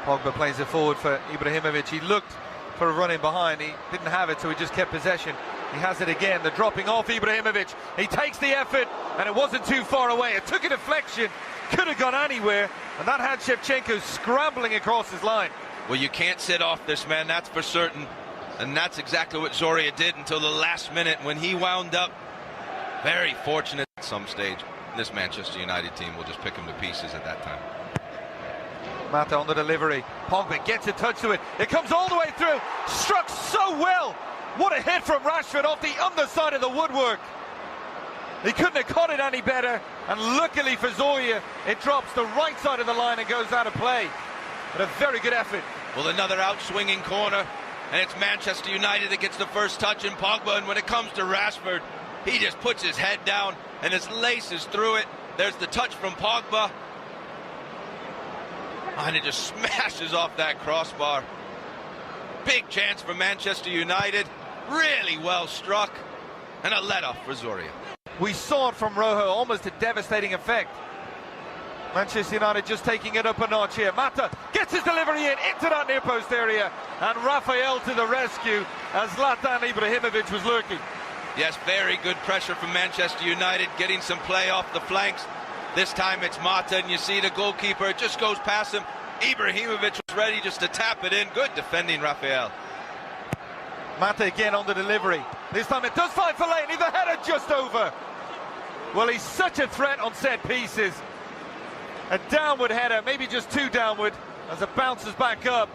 Pogba plays it forward for Ibrahimovic. He looked for a run in behind. He didn't have it, so he just kept possession. He has it again. The dropping off Ibrahimovic. He takes the effort, and it wasn't too far away. It took a deflection. Could have gone anywhere. And that had Shevchenko scrambling across his line. Well, you can't sit off this man, that's for certain. And that's exactly what Zorya did until the last minute when he wound up. Very fortunate at some stage. This Manchester United team will just pick him to pieces at that time. Mata on the delivery. Pogba gets a touch to it. It comes all the way through. Struck so well. What a hit from Rashford off the underside of the woodwork. He couldn't have caught it any better. And luckily for Zorya, it drops the right side of the line and goes out of play. But a very good effort. Well, another out-swinging corner. And it's Manchester United that gets the first touch in Pogba. And when it comes to Rashford, he just puts his head down and his laces through it. There's the touch from Pogba. And it just smashes off that crossbar. Big chance for Manchester United. Really well struck. And a let-off for Zorya. We saw it from Rojo, almost a devastating effect. Manchester United just taking it up a notch here. Mata gets his delivery into that near post area. And Rafael to the rescue as Zlatan Ibrahimovic was lurking. Yes, very good pressure from Manchester United, getting some play off the flanks. This time it's Mata, and you see the goalkeeper, it just goes past him. Ibrahimovic was ready just to tap it in. Good defending, Rafael. Mata again on the delivery. This time it does find Fellaini, the header just over. Well, he's such a threat on set pieces. A downward header, maybe just too downward, as it bounces back up.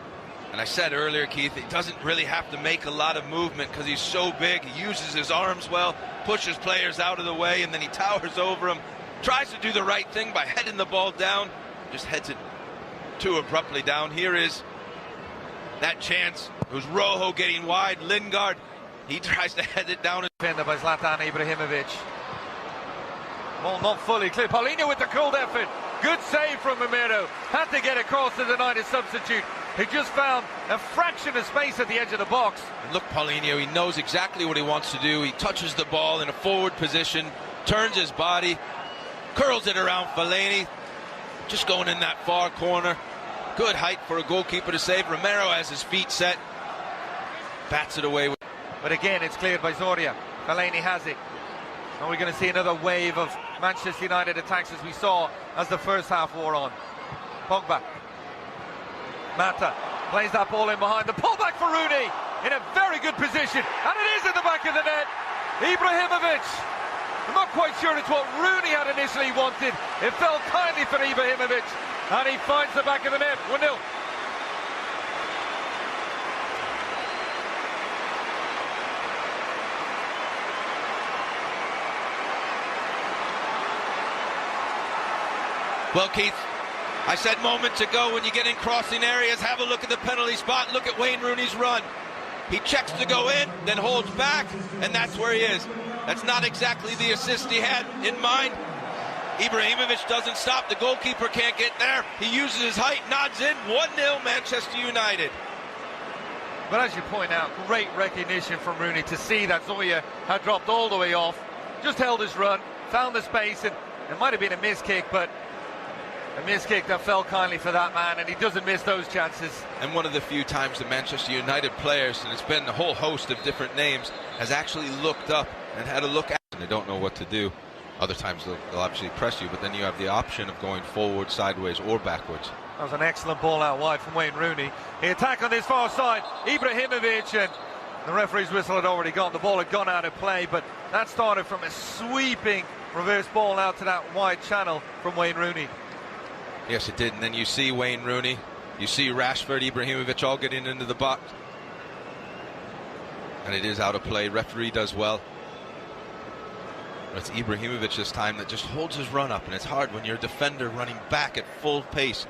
And I said earlier, Keith, he doesn't really have to make a lot of movement because he's so big. He uses his arms well, pushes players out of the way, and then he towers over them. Tries to do the right thing by heading the ball down. Just heads it too abruptly down. Here is that chance. It was Rojo getting wide. Lingard, he tries to head it down. Defended by Zlatan Ibrahimovic. Well, not fully clear. Paulinho with the cold effort. Good save from Romero. Had to get across to deny the substitute. He just found a fraction of space at the edge of the box. And look, Paulinho, he knows exactly what he wants to do. He touches the ball in a forward position, turns his body, curls it around Fellaini, just going in that far corner. Good height for a goalkeeper to save. Romero has his feet set, bats it away. But again, it's cleared by Zorya. Fellaini has it. And we're going to see another wave of Manchester United attacks as we saw as the first half wore on. Pogba. Mata plays that ball in behind. The pullback for Rooney in a very good position. And it is in the back of the net. Ibrahimovic. I'm not quite sure it's what Rooney had initially wanted. It fell kindly for Ibrahimovic. And he finds the back of the net. 1-0. Well, Keith, I said moments ago, when you get in crossing areas, have a look at the penalty spot. Look at Wayne Rooney's run. He checks to go in, then holds back, and that's where he is. That's not exactly the assist he had in mind. Ibrahimovic doesn't stop. The goalkeeper can't get there. He uses his height, nods in. 1-0 Manchester United. But as you point out, great recognition from Rooney to see that Zorya had dropped all the way off. Just held his run, found the space, and it might have been a miss kick, but a miss kick that fell kindly for that man, and he doesn't miss those chances. And one of the few times the Manchester United players, and it's been a whole host of different names, has actually looked up and had a look at, and they don't know what to do. Other times they'll obviously press you, but then you have the option of going forward, sideways, or backwards. That was an excellent ball out wide from Wayne Rooney. He attacked on this far side, Ibrahimovic, and the referee's whistle had already gone. The ball had gone out of play, but that started from a sweeping reverse ball out to that wide channel from Wayne Rooney. Yes, it did. And then you see Wayne Rooney, you see Rashford, Ibrahimovic all getting into the box. And it is out of play. Referee does well. But it's Ibrahimovic this time that just holds his run up, and it's hard when you're a defender running back at full pace.